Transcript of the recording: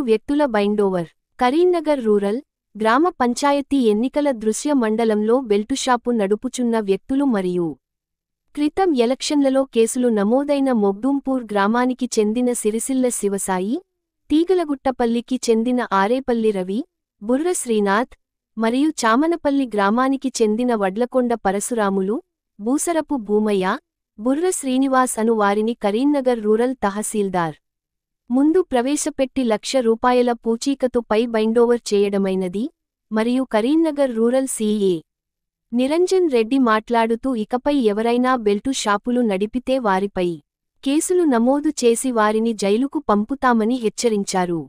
వ్యక్తుల bind over. Karimnagar rural, గ్రామ పంచాయతీ ఎన్నికల దృశ్య మండలంలో బెల్టుషాపు నడుపుచున్న వ్యక్తులు మరియు క్రితం ఎలక్షన్లలో కేసులు నమోదైన మొగ్దుంపూర్ గ్రామానికి చెందిన సిరిసిల్ల శివసాయి, తీగలగుట్టపల్లికి చెందిన ఆరేపల్లి రవి, బుర్ర శ్రీనాథ్, మరియు చామనపల్లి గ్రామానికి చెందిన వడ్లకొండ పరశురాములు, బూసరపు భూమయ్య, బుర్ర శ్రీనివాస్ అను వారిని కరీంనగర్ రూరల్ తహసీల్దార్ ముందు ప్రవేశపెట్టి ₹1,00,000 పూచీకతుపై బైండోవర్ చేయడమైనది. మరియు కరీంనగర్ రూరల్ సీఏ నిరంజన్ రెడ్డి మాట్లాడుతూ ఇకపై ఎవరైనా బెల్టు షాపులు నడిపితే వారిపై కేసులు నమోదు చేసి వారిని జైలుకు పంపుతామని హెచ్చరించారు.